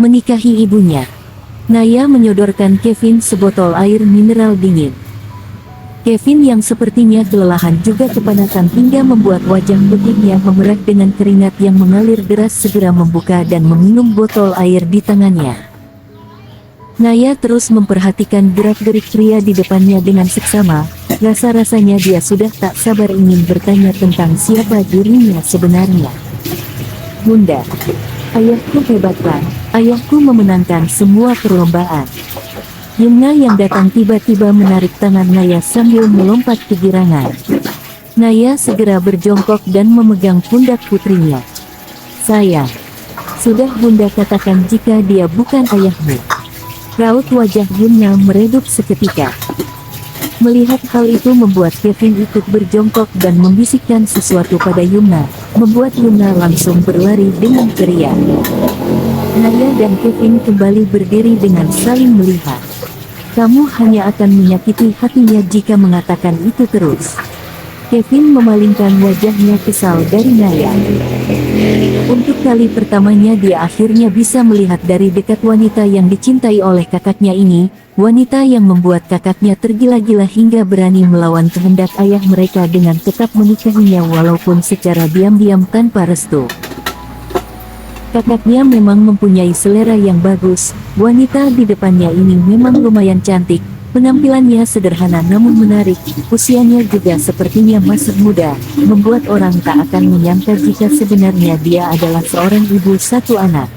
menikahi ibunya. Naya menyodorkan Kevin sebotol air mineral dingin. Kevin yang sepertinya kelelahan juga kepanasan hingga membuat wajah putihnya memerah dengan keringat yang mengalir deras segera membuka dan meminum botol air di tangannya. Naya terus memperhatikan gerak-gerik pria di depannya dengan seksama. Rasa-rasanya dia sudah tak sabar ingin bertanya tentang siapa dirinya sebenarnya. Bunda, ayahku hebat kan? Ayahku memenangkan semua perlombaan. Yumna yang datang tiba-tiba menarik tangan Naya sambil melompat kegirangan. Naya segera berjongkok dan memegang pundak putrinya. Sayang, sudah Bunda katakan jika dia bukan ayahmu. Raut wajah Yumna meredup seketika. Melihat hal itu membuat Kevin ikut berjongkok dan membisikkan sesuatu pada Yumna, membuat Yumna langsung berlari dengan ceria. Naya dan Kevin kembali berdiri dengan saling melihat. Kamu hanya akan menyakiti hatinya jika mengatakan itu terus. Kevin memalingkan wajahnya kesal dari Naya. Untuk kali pertamanya dia akhirnya bisa melihat dari dekat wanita yang dicintai oleh kakaknya ini, wanita yang membuat kakaknya tergila-gila hingga berani melawan kehendak ayah mereka dengan tetap menikahinya walaupun secara diam-diam tanpa restu. Kakaknya memang mempunyai selera yang bagus, wanita di depannya ini memang lumayan cantik, penampilannya sederhana namun menarik, usianya juga sepertinya masih muda, membuat orang tak akan menyangka jika sebenarnya dia adalah seorang ibu satu anak.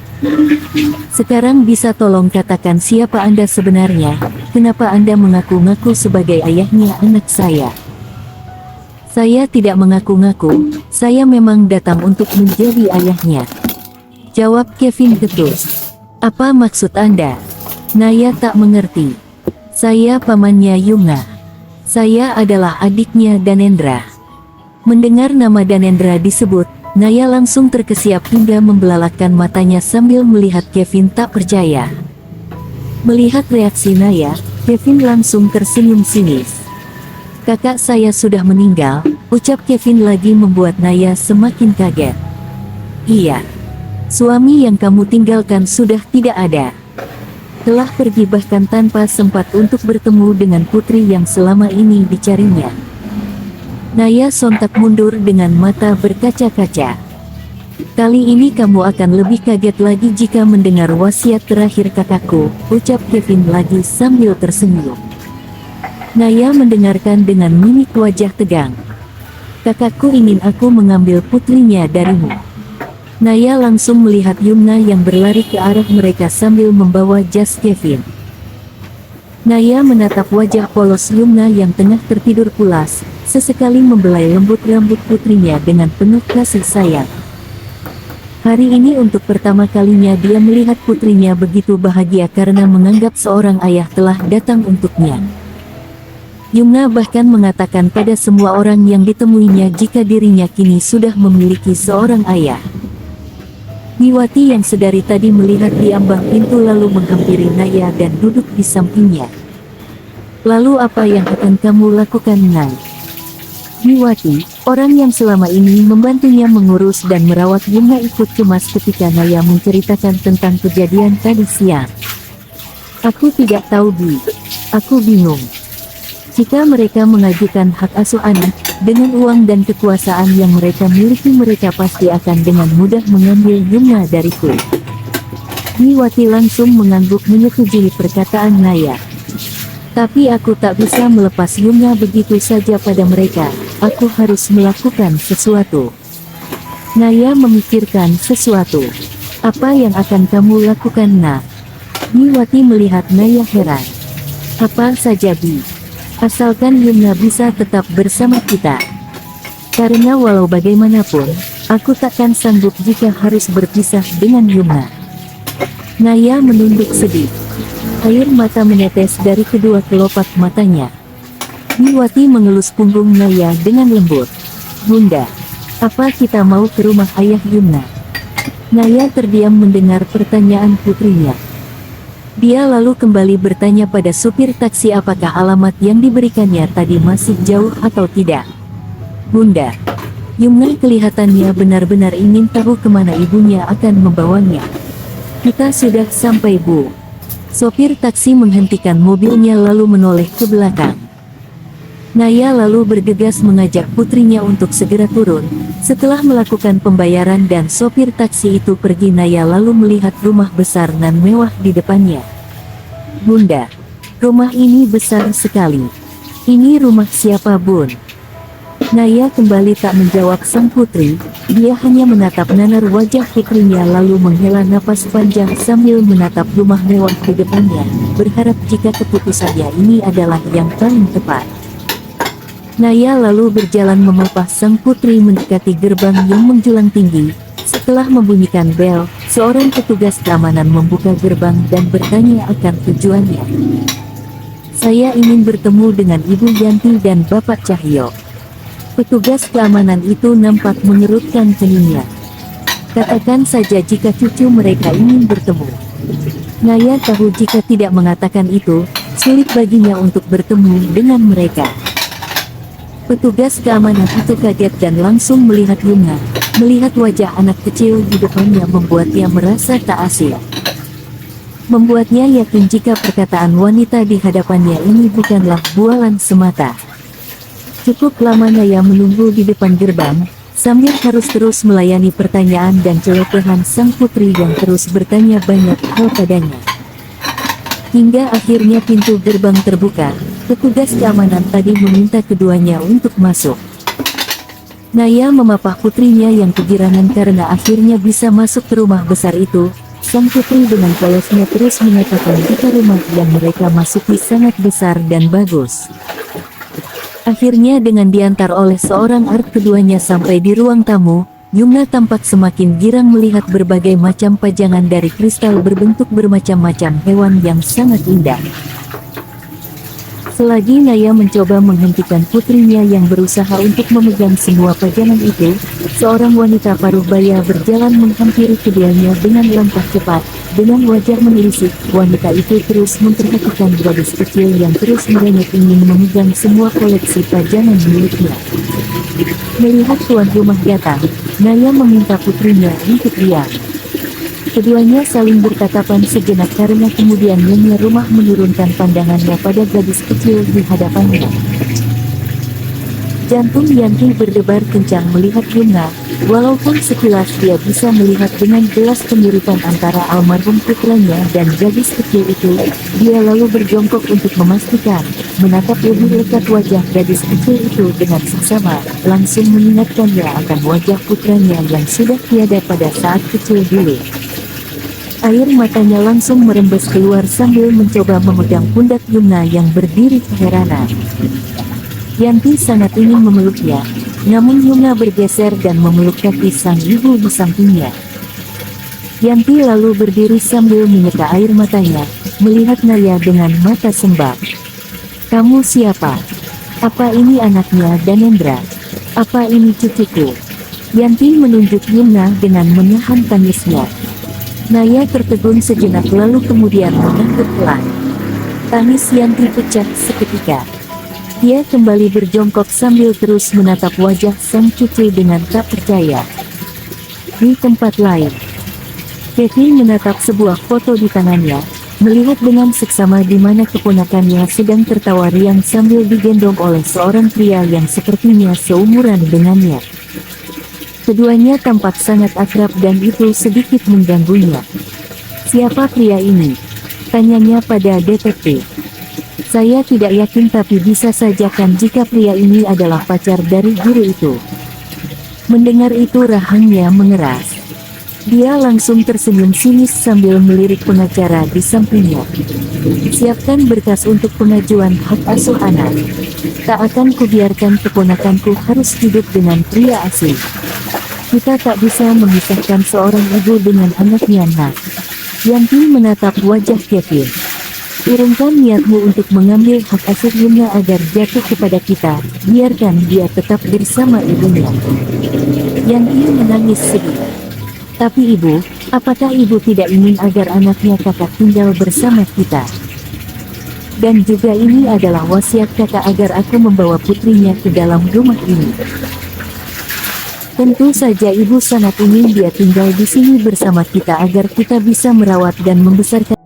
Sekarang bisa tolong katakan siapa Anda sebenarnya, kenapa Anda mengaku-ngaku sebagai ayahnya anak saya? Saya tidak mengaku-ngaku, saya memang datang untuk menjadi ayahnya. Jawab Kevin ketus. Apa maksud Anda? Naya tak mengerti. Saya pamannya Yumna. Saya adalah adiknya Danendra. Mendengar nama Danendra disebut, Naya langsung terkesiap hingga membelalakkan matanya sambil melihat Kevin tak percaya. Melihat reaksi Naya, Kevin langsung tersenyum sinis. Kakak saya sudah meninggal, ucap Kevin lagi membuat Naya semakin kaget. Iya. Suami yang kamu tinggalkan sudah tidak ada. Telah pergi bahkan tanpa sempat untuk bertemu dengan putri yang selama ini dicarinya. Naya sontak mundur dengan mata berkaca-kaca. Kali ini kamu akan lebih kaget lagi jika mendengar wasiat terakhir kakakku, ucap Kevin lagi sambil tersenyum. Naya mendengarkan dengan mimik wajah tegang. Kakakku ingin aku mengambil putrinya darimu. Naya langsung melihat Yumna yang berlari ke arah mereka sambil membawa jas Kevin. Naya menatap wajah polos Yumna yang tengah tertidur pulas, sesekali membelai lembut rambut putrinya dengan penuh kasih sayang. Hari ini untuk pertama kalinya dia melihat putrinya begitu bahagia karena menganggap seorang ayah telah datang untuknya. Yumna bahkan mengatakan pada semua orang yang ditemuinya jika dirinya kini sudah memiliki seorang ayah. Niwati yang sedari tadi melihat di ambang pintu lalu menghampiri Naya dan duduk di sampingnya. Lalu apa yang akan kamu lakukan, Nay? Niwati, orang yang selama ini membantunya mengurus dan merawat Yumna ikut cemas ketika Naya menceritakan tentang kejadian tadi siang. Aku tidak tahu, Bi. Aku bingung. Jika mereka mengajukan hak asuh anak, dengan uang dan kekuasaan yang mereka miliki mereka pasti akan dengan mudah mengambil Yumna dariku. Niwati langsung mengangguk menyetujui perkataan Naya. Tapi aku tak bisa melepas Yumna begitu saja pada mereka, aku harus melakukan sesuatu. Naya memikirkan sesuatu. Apa yang akan kamu lakukan, Nak? Niwati melihat Naya heran. Apa saja, Bi? Asalkan Yumna bisa tetap bersama kita. Karena walau bagaimanapun, aku takkan sanggup jika harus berpisah dengan Yumna. Naya menunduk sedih. Air mata menetes dari kedua kelopak matanya. Niwati mengelus punggung Naya dengan lembut. Bunda, apa kita mau ke rumah ayah Yumna? Naya terdiam mendengar pertanyaan putrinya. Dia lalu kembali bertanya pada supir taksi apakah alamat yang diberikannya tadi masih jauh atau tidak. Bunda, Yumna kelihatannya benar-benar ingin tahu kemana ibunya akan membawanya. Kita sudah sampai, Bu. Sopir taksi menghentikan mobilnya lalu menoleh ke belakang. Naya lalu bergegas mengajak putrinya untuk segera turun. Setelah melakukan pembayaran dan sopir taksi itu pergi, Naya lalu melihat rumah besar nan mewah di depannya. Bunda, rumah ini besar sekali. Ini rumah siapa, Bun? Naya kembali tak menjawab sang putri, dia hanya menatap nanar wajah putrinya lalu menghela napas panjang sambil menatap rumah mewah di depannya, berharap jika keputusannya ini adalah yang paling tepat. Naya lalu berjalan memapah sang putri mendekati gerbang yang menjulang tinggi. Setelah membunyikan bel, seorang petugas keamanan membuka gerbang dan bertanya akan tujuannya. Saya ingin bertemu dengan Ibu Yanti dan Bapak Cahyo. Petugas keamanan itu nampak mengerutkan keningnya. Katakan saja jika cucu mereka ingin bertemu. Naya tahu jika tidak mengatakan itu, sulit baginya untuk bertemu dengan mereka. Petugas keamanan itu kaget dan langsung melihat Yuna. Melihat wajah anak kecil di depannya membuatnya merasa tak asing. Membuatnya yakin jika perkataan wanita di hadapannya ini bukanlah bualan semata. Cukup lama Naya menunggu di depan gerbang, sambil harus terus melayani pertanyaan dan celotehan sang putri yang terus bertanya banyak hal padanya. Hingga akhirnya pintu gerbang terbuka, petugas keamanan tadi meminta keduanya untuk masuk. Naya memapah putrinya yang kegirangan karena akhirnya bisa masuk ke rumah besar itu. Sang putri dengan polosnya terus menyatakan jika rumah yang mereka masuki sangat besar dan bagus. Akhirnya dengan diantar oleh seorang art keduanya sampai di ruang tamu, Yuna tampak semakin girang melihat berbagai macam pajangan dari kristal berbentuk bermacam-macam hewan yang sangat indah. Selagi Naya mencoba menghentikan putrinya yang berusaha untuk memegang semua pajangan itu, seorang wanita paruh baya berjalan menghampiri keduanya dengan langkah cepat. Dengan wajah menelisik, wanita itu terus memperhatikan gadis kecil yang terus merengek ingin memegang semua koleksi pajangan miliknya. Melihat tuan rumah datang, Naya meminta putrinya untuk diam. Keduanya saling bertatapan sejenak karena kemudian nyonya rumah menurunkan pandangannya pada gadis kecil di hadapannya. Jantung Yanti berdebar kencang melihat Yuna, walaupun sekilas dia bisa melihat dengan jelas kemiripan antara almarhum putranya dan gadis kecil itu. Dia lalu berjongkok untuk memastikan, menatap lebih dekat wajah gadis kecil itu dengan seksama, langsung mengingatkannya akan wajah putranya yang sudah tiada pada saat kecil dulu. Air matanya langsung merembes keluar sambil mencoba memegang pundak Yuna yang berdiri keheranan. Yanti sangat ingin memeluknya, namun Yuna bergeser dan memeluk kaki sang ibu di sampingnya. Yanti lalu berdiri sambil menyeka air matanya, melihat Naya dengan mata sembab. Kamu siapa? Apa ini anaknya Danendra? Apa ini cucuku? Yanti menunjuk Yuna dengan menahan tangisnya. Naya tertegun sejenak lalu kemudian mengangguk pelan. Tangis Yanti pecah seketika. Dia kembali berjongkok sambil terus menatap wajah sang cucu dengan tak percaya. Di tempat lain, Kevin menatap sebuah foto di tangannya, melihat dengan seksama di mana keponakannya sedang tertawa riang sambil digendong oleh seorang pria yang sepertinya seumuran dengannya. Keduanya tampak sangat akrab dan itu sedikit mengganggunya. Siapa pria ini? Tanyanya pada detektif. Saya tidak yakin tapi bisa saja kan jika pria ini adalah pacar dari guru itu. Mendengar itu rahangnya mengeras. Dia langsung tersenyum sinis sambil melirik pengacara di sampingnya. Siapkan berkas untuk pengajuan hak asuh anak. Tak akan kubiarkan keponakanku harus hidup dengan pria asing. Kita tak bisa memisahkan seorang ibu dengan anaknya, nak. Yanti menatap wajah Kevin. Urungkan niatmu untuk mengambil hak asuh Yuna agar jatuh kepada kita, biarkan dia tetap bersama ibunya. Yanti menangis sedih. Tapi ibu, apakah ibu tidak ingin agar anaknya kakak tinggal bersama kita? Dan juga ini adalah wasiat kakak agar aku membawa putrinya ke dalam rumah ini. Tentu saja ibu sangat ingin dia tinggal di sini bersama kita agar kita bisa merawat dan membesarkan